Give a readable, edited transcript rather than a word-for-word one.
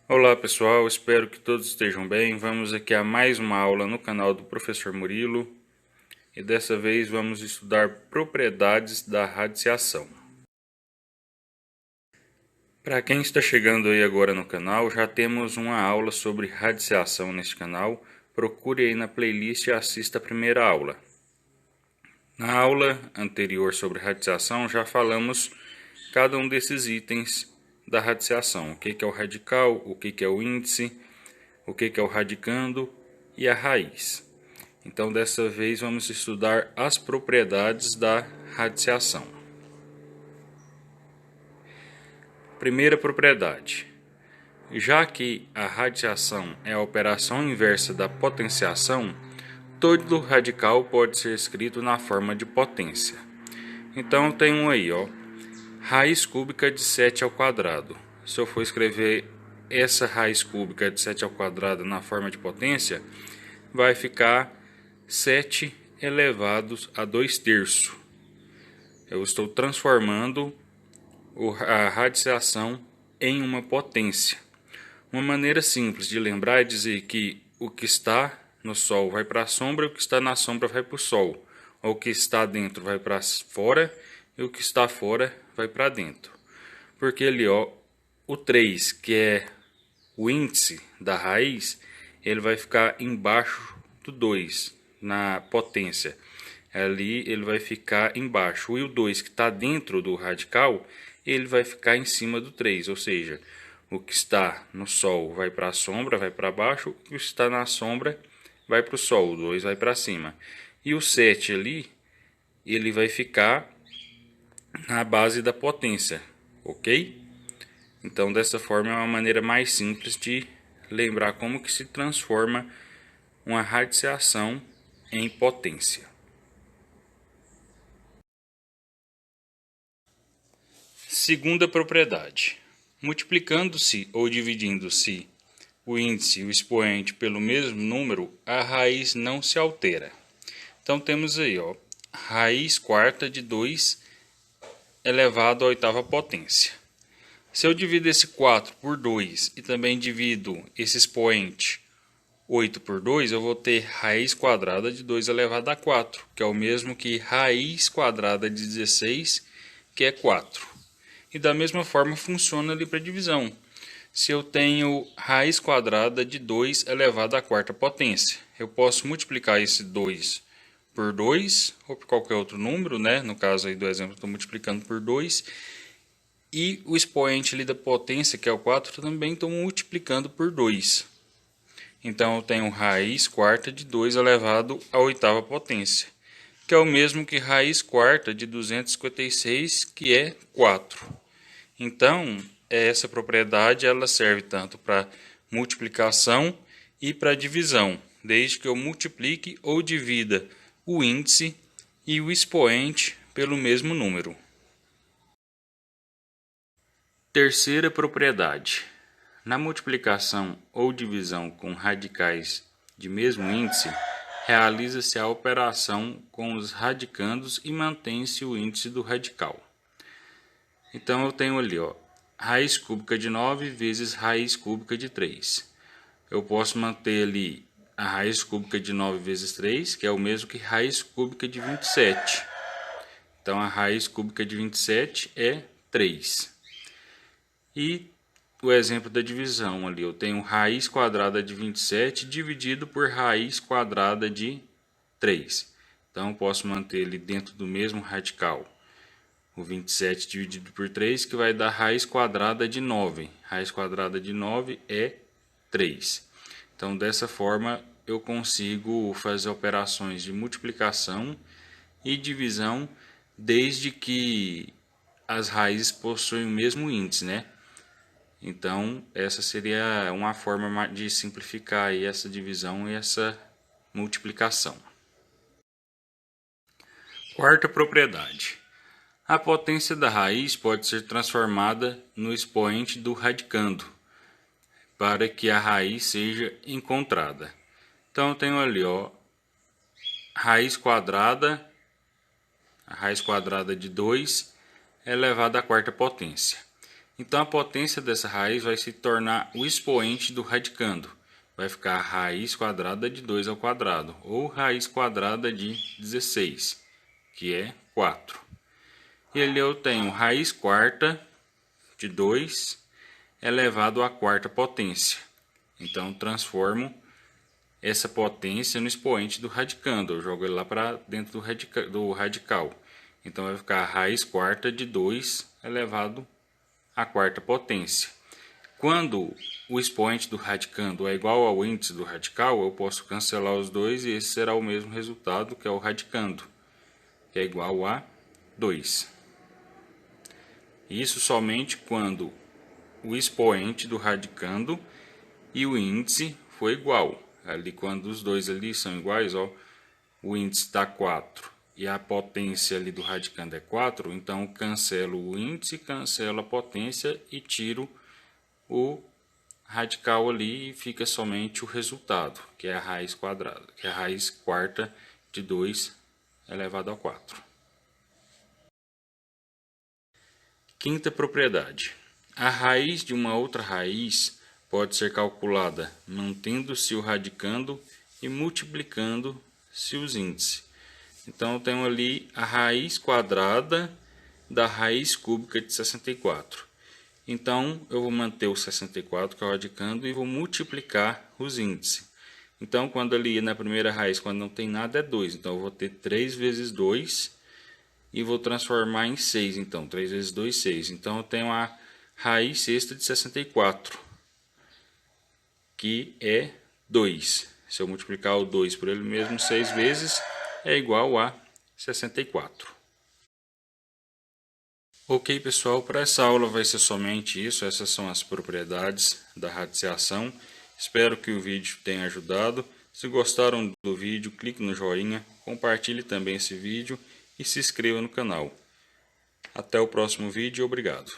Olá pessoal, espero que todos estejam bem. Vamos aqui a mais uma aula no canal do Professor Murilo e dessa vez vamos estudar propriedades da radiciação. Para quem está chegando aí agora no canal, já temos uma aula sobre radiciação neste canal. Procure aí na playlist e assista a primeira aula. Na aula anterior sobre radiciação já falamos cada um desses itens da radiciação. O que é o radical, o que é o índice, o que é o radicando e a raiz. Então, dessa vez, vamos estudar as propriedades da radiciação. Primeira propriedade. Já que a radiciação é a operação inversa da potenciação, todo radical pode ser escrito na forma de potência. Então, eu tenho aí, raiz cúbica de 7 ao quadrado. Se eu for escrever essa raiz cúbica de 7 ao quadrado na forma de potência, vai ficar 7 elevados a 2/3. Eu estou transformando a radiciação em uma potência. Uma maneira simples de lembrar é dizer que o que está no Sol vai para a sombra e o que está na sombra vai para o Sol. Ou o que está dentro vai para fora e o que está fora vai para dentro. Porque ali, o 3, que é o índice da raiz, ele vai ficar embaixo do 2 na potência. Ali ele vai ficar embaixo. E o 2 que está dentro do radical, ele vai ficar em cima do 3. Ou seja, o que está no Sol vai para a sombra, vai para baixo. O que está na sombra vai para o Sol. O 2 vai para cima. E o 7 ali, ele vai ficar na base da potência. Ok? Então, dessa forma, é uma maneira mais simples de lembrar como que se transforma uma radiciação em potência. Segunda propriedade. Multiplicando-se ou dividindo-se o índice e o expoente pelo mesmo número, a raiz não se altera. Então temos aí, raiz quarta de 2 elevado à oitava potência. Se eu divido esse 4 por 2 e também divido esse expoente 8 por 2, eu vou ter raiz quadrada de 2 elevado a 4, que é o mesmo que raiz quadrada de 16, que é 4. E da mesma forma funciona ali para divisão. Se eu tenho raiz quadrada de 2 elevado à quarta potência, eu posso multiplicar esse 2 por 2, ou por qualquer outro número, né? No caso aí do exemplo, estou multiplicando por 2. E o expoente ali da potência, que é o 4, também estou multiplicando por 2. Então, eu tenho raiz quarta de 2 elevado à oitava potência, que é o mesmo que raiz quarta de 256, que é 4. Então, essa propriedade ela serve tanto para multiplicação e para divisão, desde que eu multiplique ou divida o índice e o expoente pelo mesmo número. Terceira propriedade. Na multiplicação ou divisão com radicais de mesmo índice, realiza-se a operação com os radicandos e mantém-se o índice do radical. Então eu tenho ali, raiz cúbica de 9 vezes raiz cúbica de 3. Eu posso manter ali a raiz cúbica de 9 vezes 3, que é o mesmo que raiz cúbica de 27. Então a raiz cúbica de 27 é 3. E o exemplo da divisão ali, eu tenho raiz quadrada de 27 dividido por raiz quadrada de 3. Então eu posso manter ele dentro do mesmo radical. O 27 dividido por 3, que vai dar raiz quadrada de 9. Raiz quadrada de 9 é 3. Então, dessa forma, eu consigo fazer operações de multiplicação e divisão, desde que as raízes possuem o mesmo índice, né? Então, essa seria uma forma de simplificar aí essa divisão e essa multiplicação. Quarta propriedade. A potência da raiz pode ser transformada no expoente do radicando, para que a raiz seja encontrada. Então eu tenho ali, raiz quadrada, a raiz quadrada de 2 elevado à quarta potência. Então a potência dessa raiz vai se tornar o expoente do radicando. Vai ficar raiz quadrada de 2 ao quadrado, ou raiz quadrada de 16, que é 4. E ali eu tenho raiz quarta de 2 elevado à quarta potência. Então transformo essa potência no expoente do radicando. Eu jogo ele lá para dentro do radical. Então vai ficar raiz quarta de 2 elevado à quarta potência. Quando o expoente do radicando é igual ao índice do radical, eu posso cancelar os dois e esse será o mesmo resultado, que é o radicando, que é igual a 2. Isso somente quando o expoente do radicando e o índice for igual. Ali, quando os dois ali são iguais, ó, o índice está 4 e a potência ali do radicando é 4, então cancelo o índice, cancelo a potência e tiro o radical ali e fica somente o resultado, que é a raiz quadrada, que é a raiz quarta de 2 elevado a 4. Quinta propriedade. A raiz de uma outra raiz pode ser calculada mantendo-se o radicando e multiplicando-se os índices. Então eu tenho ali a raiz quadrada da raiz cúbica de 64. Então, eu vou manter o 64, que é o radicando, e vou multiplicar os índices. Então, quando ali na primeira raiz, quando não tem nada, é 2. Então, eu vou ter 3 vezes 2 e vou transformar em 6. Então, 3 vezes 2, 6. Então, eu tenho a raiz sexta de 64, que é 2. Se eu multiplicar o 2 por ele mesmo 6 vezes, é igual a 64. Ok, pessoal, para essa aula vai ser somente isso. Essas são as propriedades da radiciação. Espero que o vídeo tenha ajudado. Se gostaram do vídeo, clique no joinha, compartilhe também esse vídeo e se inscreva no canal. Até o próximo vídeo e obrigado.